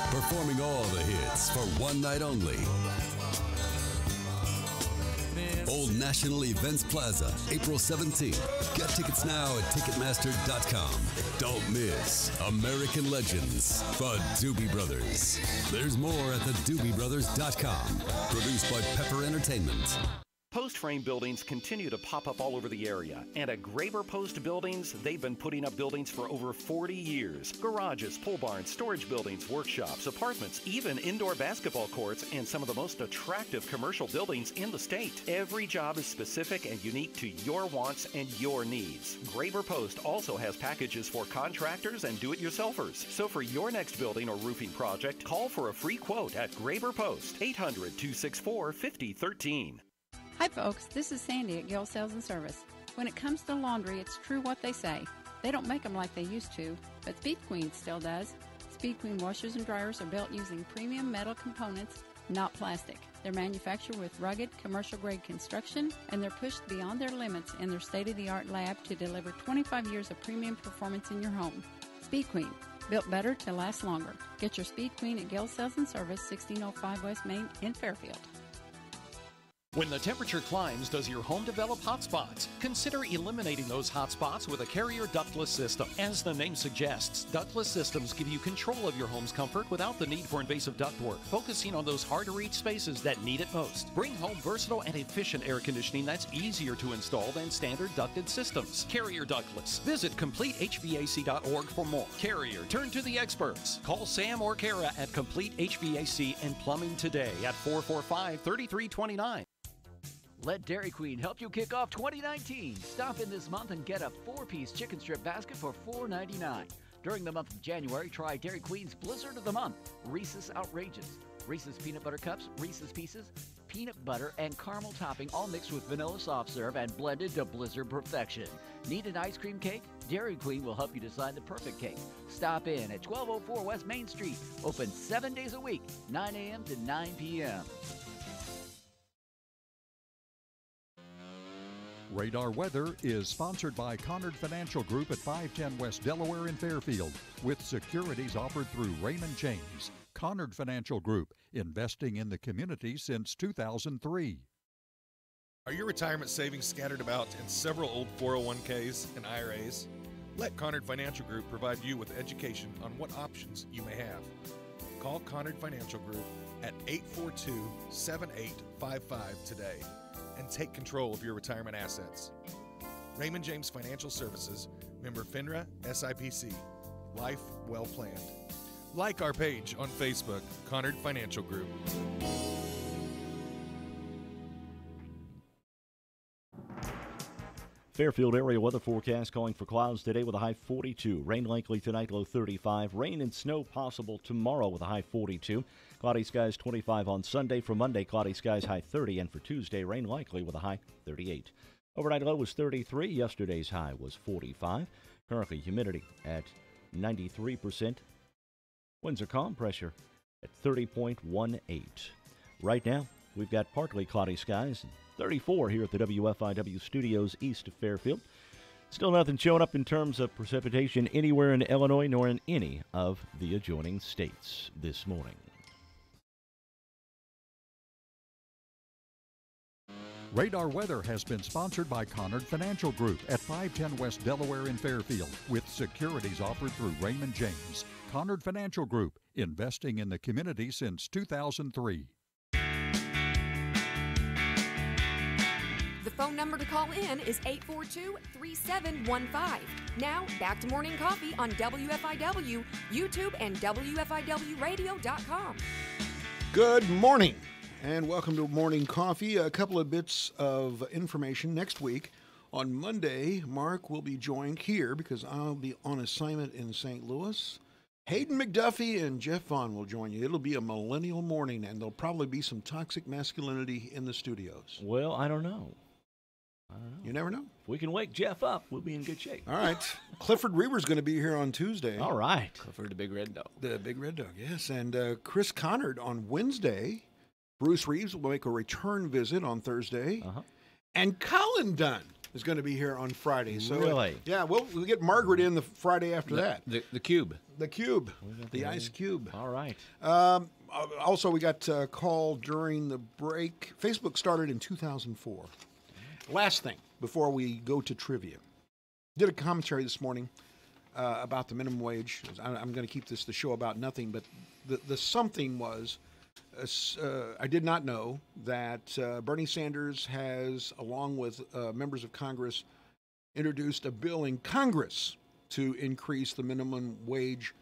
Performing all the hits for one night only. Old National Events Plaza, April 17th. Get tickets now at Ticketmaster.com. Don't miss American Legends, The Doobie Brothers. There's more at TheDoobieBrothers.com. Produced by Pepper Entertainment. Post frame buildings continue to pop up all over the area, and at Graver Post Buildings, they've been putting up buildings for over 40 years. Garages, pole barns, storage buildings, workshops, apartments, even indoor basketball courts, and some of the most attractive commercial buildings in the state. Every job is specific and unique to your wants and your needs. Graver Post also has packages for contractors and do-it-yourselfers. So for your next building or roofing project, call for a free quote at Graver Post, 800-264-5013. Hi folks, this is Sandy at Gill Sales and Service. When it comes to laundry, it's true what they say. They don't make them like they used to, but Speed Queen still does. Speed Queen washers and dryers are built using premium metal components, not plastic. They're manufactured with rugged, commercial-grade construction, and they're pushed beyond their limits in their state-of-the-art lab to deliver 25 years of premium performance in your home. Speed Queen, built better to last longer. Get your Speed Queen at Gill Sales and Service, 1605 West Main in Fairfield. When the temperature climbs, does your home develop hot spots? Consider eliminating those hot spots with a Carrier ductless system. As the name suggests, ductless systems give you control of your home's comfort without the need for invasive ductwork, focusing on those hard-to-reach spaces that need it most. Bring home versatile and efficient air conditioning that's easier to install than standard ducted systems. Carrier ductless. Visit CompleteHVAC.org for more. Carrier, turn to the experts. Call Sam or Kara at Complete HVAC and Plumbing today at 445-3329. Let Dairy Queen help you kick off 2019. Stop in this month and get a 4-piece chicken strip basket for $4.99. During the month of January, try Dairy Queen's Blizzard of the Month, Reese's Outrageous, Reese's Peanut Butter Cups, Reese's Pieces, peanut butter, and caramel topping, all mixed with vanilla soft serve and blended to Blizzard perfection. Need an ice cream cake? Dairy Queen will help you decide the perfect cake. Stop in at 1204 West Main Street. Open 7 days a week, 9 a.m. to 9 p.m. Radar Weather is sponsored by Conard Financial Group at 510 West Delaware in Fairfield, with securities offered through Raymond James. Conard Financial Group, investing in the community since 2003. Are your retirement savings scattered about in several old 401ks and IRAs? Let Conard Financial Group provide you with education on what options you may have. Call Conard Financial Group at 842-7855 today and take control of your retirement assets. Raymond James Financial Services, member FINRA, SIPC. Life well planned. Like our page on Facebook, Conard Financial Group. Fairfield area weather forecast calling for clouds today with a high 42. Rain likely tonight, low 35. Rain and snow possible tomorrow with a high 42. Cloudy skies 25 on Sunday. For Monday, cloudy skies high 30. And for Tuesday, rain likely with a high 38. Overnight low was 33. Yesterday's high was 45. Currently humidity at 93%. Winds are calm, pressure at 30.18. Right now, we've got partly cloudy skies. 34 here at the WFIW studios east of Fairfield. Still nothing showing up in terms of precipitation anywhere in Illinois nor in any of the adjoining states this morning. Radar Weather has been sponsored by Conard Financial Group at 510 West Delaware in Fairfield, with securities offered through Raymond James. Conard Financial Group, investing in the community since 2003. The phone number to call in is 842-3715. Now, back to Morning Coffee on WFIW, YouTube, and WFIWradio.com. Good morning, and welcome to Morning Coffee. A couple of bits of information. Next week, on Monday, Mark will be joined here because I'll be on assignment in St. Louis. Hayden McDuffie and Jeff Vaughn will join you. It'll be a millennial morning, and there'll probably be some toxic masculinity in the studios. Well, I don't know. You never know. If we can wake Jeff up, we'll be in good shape. All right. Clifford Reaver's going to be here on Tuesday. All right. Clifford the Big Red Dog. The Big Red Dog, yes. And Chris Conard on Wednesday. Bruce Reeves will make a return visit on Thursday. And Colin Dunn is going to be here on Friday. So, really? Yeah, we'll get Margaret in the Friday after that. The Cube. The Cube. The Ice Cube. All right. Also, we got a call during the break. Facebook started in 2004. Last thing before we go to trivia. Did a commentary this morning about the minimum wage. I'm going to keep this the show about nothing, but the something was I did not know that Bernie Sanders has, along with members of Congress, introduced a bill in Congress to increase the minimum wage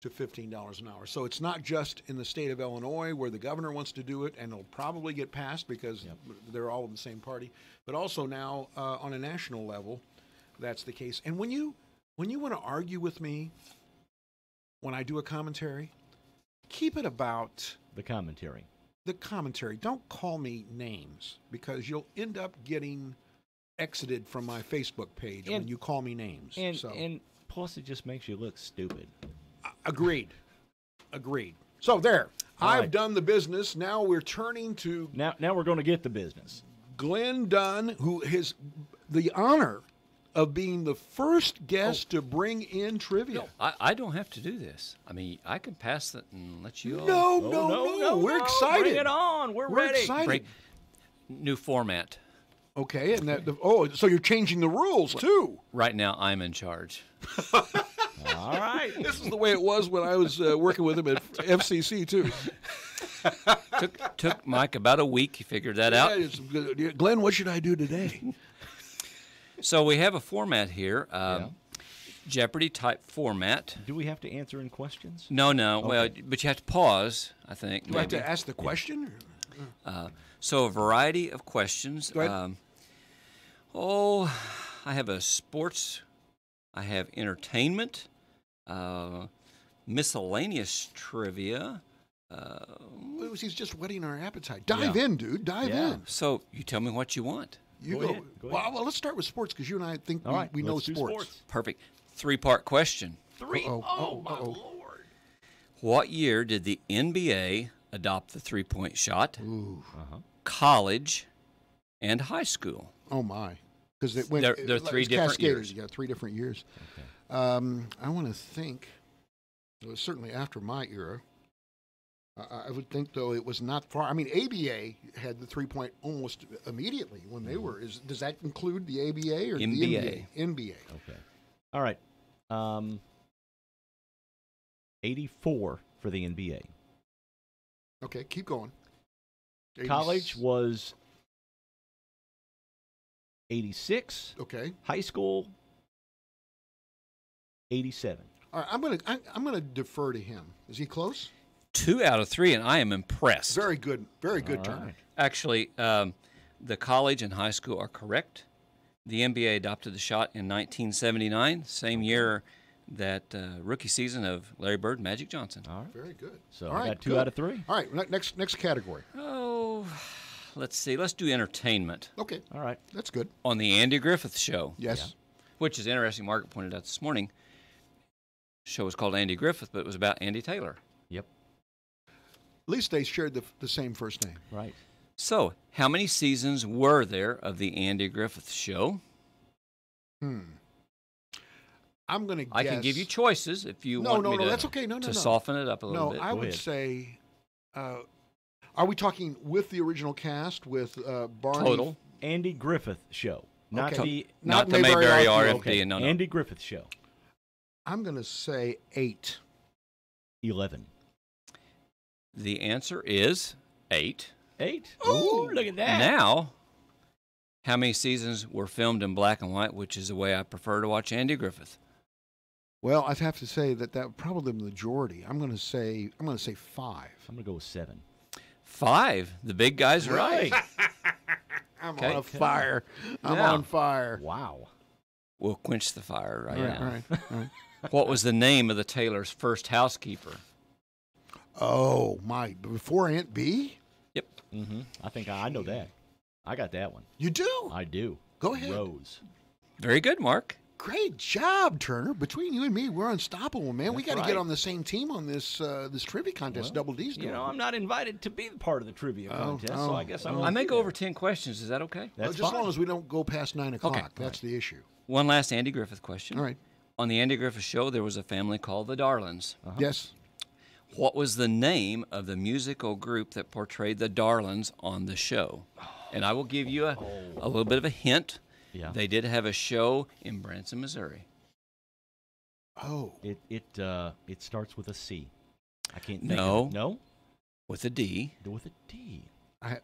to $15 an hour. So it's not just in the state of Illinois where the governor wants to do it, and it'll probably get passed because they're all in the same party, but also now on a national level, that's the case. And when you want to argue with me when I do a commentary, keep it about the commentary. The commentary. Don't call me names because you'll end up getting exited from my Facebook page when you call me names. And plus, it just makes you look stupid. Agreed. So there, All I've right. done the business. Now we're turning to Now we're going to get the business. Glenn Dunn, who has the honor of being the first guest to bring in trivia. I don't have to do this. I mean, I can pass it and let you all. No. We're excited. Bring it on. We're ready. Excited. New format. Okay, and so you're changing the rules too. Right now, I'm in charge. All right. This is the way it was when I was working with him at FCC too. Took Mike about a week. He figured that out. It's good. Glenn, what should I do today? So we have a format here, Jeopardy type format. Do we have to answer in questions? No. Okay. Well, but you have to pause, I think. Do I have to ask the question? So a variety of questions. Go ahead. I have a sports. I have entertainment, miscellaneous trivia. He's just whetting our appetite. Dive in, dude. Dive in. So you tell me what you want. You Go ahead. Well, let's start with sports because you and I think we know let's do sports. Perfect. 3-part question. Oh, my Lord. What year did the NBA adopt the three-point shot? Ooh. College and high school. Oh, my. Because it went. They're three different Cascaders. years. You got 3 different years. Okay. I want to think. It was certainly after my era. I would think, though, it was not far. I mean, ABA had the 3-point almost immediately when they were. Does that include the ABA or the NBA? NBA. Okay. All right. 84 for the NBA. Okay, keep going. College was 86. Okay. High school 87. All right, I'm gonna defer to him. Is he close? 2 out of 3, and I am impressed. Very good. Very good, All Turner. right. Actually, the college and high school are correct. The NBA adopted the shot in 1979, same year that rookie season of Larry Bird and Magic Johnson. All right. Very good. So All I right, got 2 good. out of 3. All right, next category. Oh, let's see. Let's do entertainment. Okay. All right. That's good. On the Andy Griffith Show. Yes. Which is interesting. Margaret pointed out this morning. The show was called Andy Griffith, but it was about Andy Taylor. Yep. At least they shared the same first name. Right. So, how many seasons were there of the Andy Griffith Show? I'm going to guess. I can give you choices if you want me to. That's okay. No. Soften it up a little bit. No, I would say. Are we talking with the original cast with Barney? Total. Andy Griffith Show. Not Okay. Not the Mayberry RFD. Okay. No. Andy Griffith Show. I'm going to say 8. 11. The answer is 8. 8? Ooh, look at that. Now, how many seasons were filmed in black and white, which is the way I prefer to watch Andy Griffith? Well, I'd have to say that probably the majority. I'm going to say 5. I'm going to go with 7. 5. The big guy's right. I'm Okay. on fire. I'm Now. on fire. Wow. We'll quench the fire right All now. right. What was the name of the Taylor's first housekeeper? Oh, my. Before Aunt B? Yep. Mm-hmm. I think I know that. I got that one. You do? I do. Go ahead. Rose. Very good, Mark. Great job, Turner. Between you and me, we're unstoppable, man. We got to That's get right. on the same team on this this trivia contest. Well, Double D's doing. You know, I'm not invited to be part of the trivia contest, so I guess I won't. I may be go there. over 10 questions. Is that okay? That's just as fine. long as we don't go past 9 o'clock. Okay. That's the issue. One last Andy Griffith question. All right. On the Andy Griffith Show, there was a family called the Darlings. Yes. What was the name of the musical group that portrayed the Darlings on the show? And I will give you a little bit of a hint. Yeah. They did have a show in Branson, Missouri. Oh. It starts with a C. I can't think No. of it. No? With a D. With a D. I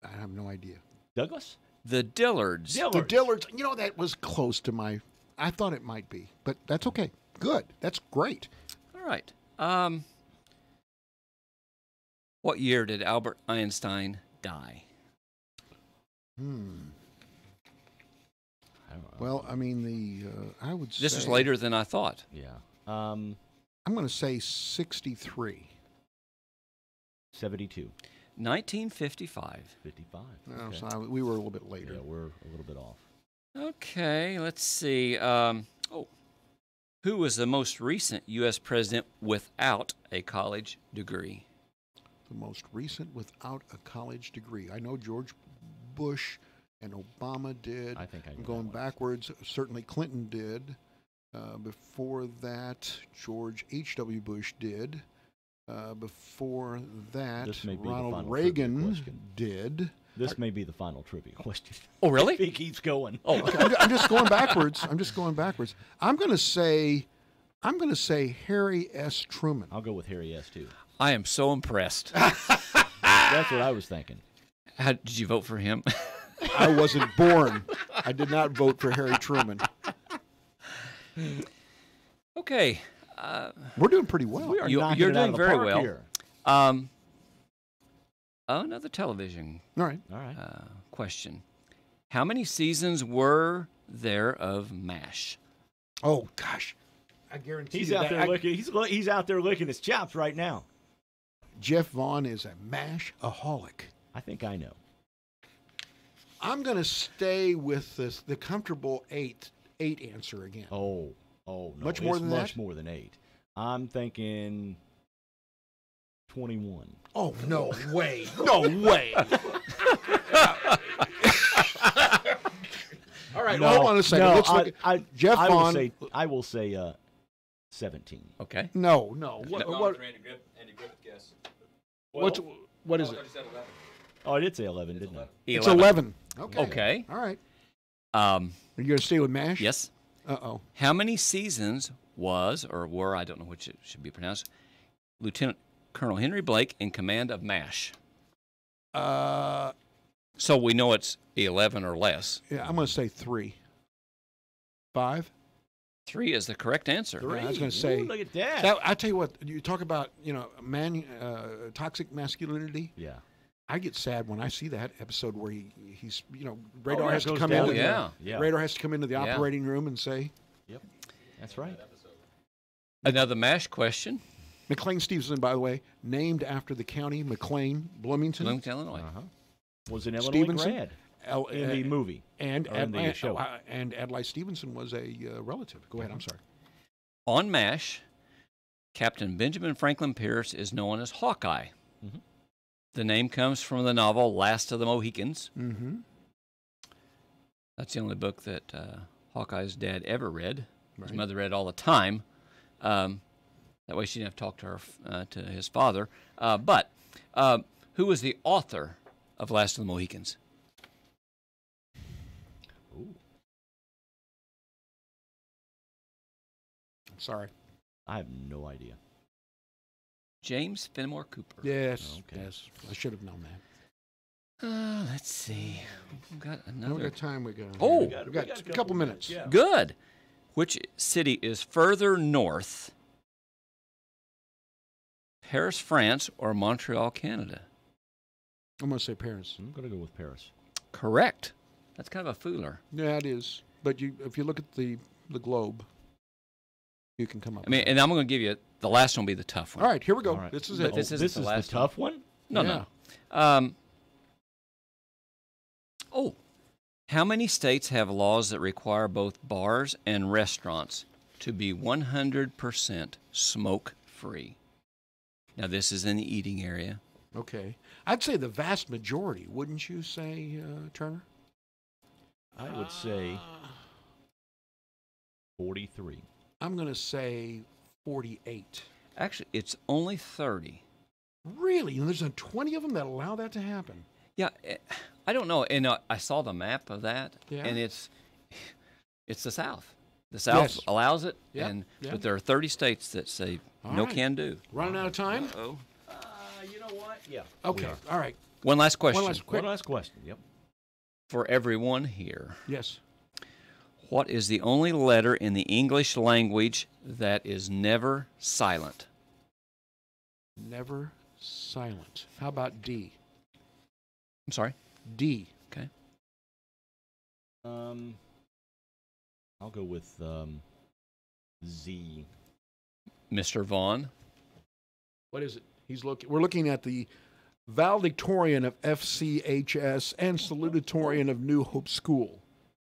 have no idea. Douglas? The Dillards. The Dillards. You know, that was close to my. I thought it might be, but that's okay. Good. That's great. All right. What year did Albert Einstein die? Well, I mean, I would say. This was later than I thought. Yeah. I'm going to say 63. 72. 1955. 55. No, Okay. so we were a little bit later. Yeah, we're a little bit off. Okay, let's see. Who was the most recent U.S. president without a college degree? The most recent without a college degree. I know George Bush and Obama did. I think I know I'm going that one. backwards. Certainly Clinton did. Before that, George H.W. Bush did. Before that, This may be the Ronald final Reagan trivia question. did. This may be the final trivia question. Oh, really? He keeps going. Oh, Okay, I'm just going backwards. I'm going to say Harry S. Truman. I'll go with Harry S. too. I am so impressed. That's what I was thinking. How, did you vote for him? I wasn't born. I did not vote for Harry Truman. Okay. We're doing pretty well. We are You're knocking it out doing of the very park well. here. Another television All right. question. How many seasons were there of MASH? Oh gosh, I guarantee He's you out that there licking. He's out there licking his chops right now. Jeff Vaughn is a mash-aholic. I think I know. I'm going to stay with the comfortable eight answer again. Oh, no. Much more than that? Much more than 8. I'm thinking 21. Oh, no way. No way. All right, hold on a second. No, Let's look at Jeff Vaughn. I will say 17. Okay. No. What? Andy Griffith guess. What is it? Oh, I did say 11, didn't I? It's 11. Okay. Okay. All right. Are you going to stay with MASH? Yes. Uh-oh. How many seasons was, or were, I don't know which it should be pronounced, Lieutenant Colonel Henry Blake in command of MASH? So we know it's 11 or less. Yeah, I'm going to say 3. 5? 3 is the correct answer. Yeah, I was going to say. Ooh, look at that. I tell you what, you talk about, toxic masculinity. Yeah. I get sad when I see that episode where he's radar yeah, has to goes come down. in. Yeah. Radar has to come into the Yeah. operating room and say. Yep. That's right. Another MASH question. McLean Stevenson, by the way, named after the county McLean, Bloomington. Bloomington, Illinois. Was an Illinois Stevenson grad in the movie and or in the show. And Adlai Stevenson was a relative. Go ahead. I'm sorry. On MASH, Captain Benjamin Franklin Pierce is known as Hawkeye. Mm-hmm. The name comes from the novel Last of the Mohicans. Mm-hmm. That's the only book that Hawkeye's dad ever read. His Right. mother read all the time. That way she didn't have to talk to her to his father. But who was the author of Last of the Mohicans? Ooh. Sorry. I have no idea. James Fenimore Cooper. Yes. Okay. Yes. I should have known that. Let's see. We've got How another. much time we got? Oh, we got a couple minutes. Yeah. Good. Which city is further north? Paris, France, or Montreal, Canada? I'm going to say Paris. I'm going to go with Paris. Correct. That's kind of a fooler. Yeah, it is. But if you look at the globe, you can come up. I mean, and I'm going to give you the last one will be the tough one. All right, here we go. All right. This is But it. this isn't This the is last the tough one? No. How many states have laws that require both bars and restaurants to be 100% smoke-free? Now, this is in the eating area. Okay. I'd say the vast majority, wouldn't you say, Turner? I would say 43. I'm going to say 48. Actually, it's only 30. Really? And there's 20 of them that allow that to happen? Yeah, I don't know. And I saw the map of that, Yeah. and it's the South. The South Yes. allows it, Yeah, yeah. but there are 30 states that say All no right. can do. Running out of time? Oh, You know what? Yeah. Okay. All right. One last question. One last question. Yep. For everyone here. Yes. What is the only letter in the English language that is never silent? Never silent. How about D? I'm sorry? D. Okay. I'll go with Z. Mr. Vaughn. What is it? We're looking at the valedictorian of FCHS and salutatorian of New Hope School,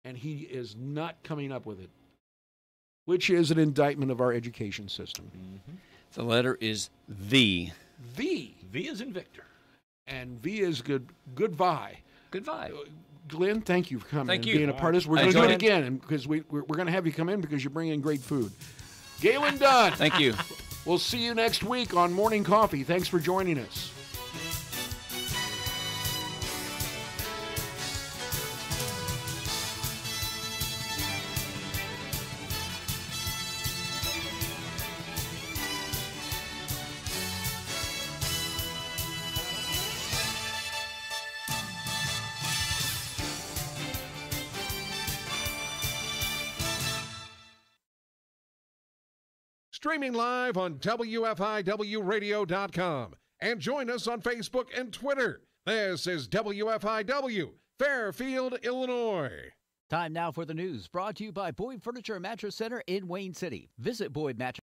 and he is not coming up with it, which is an indictment of our education system. Mm-hmm. The letter is V. V. V is in Victor. And V is goodbye. Goodbye. Glenn, thank you for coming Thank and you. being a part of this. We're going to do it again because we're going to have you come in because you bring in great food. Galen Dunn. Thank you. We'll see you next week on Morning Coffee. Thanks for joining us. Streaming live on WFIWradio.com. And join us on Facebook and Twitter. This is WFIW, Fairfield, Illinois. Time now for the news, brought to you by Boyd Furniture and Mattress Center in Wayne City. Visit Boyd Mattress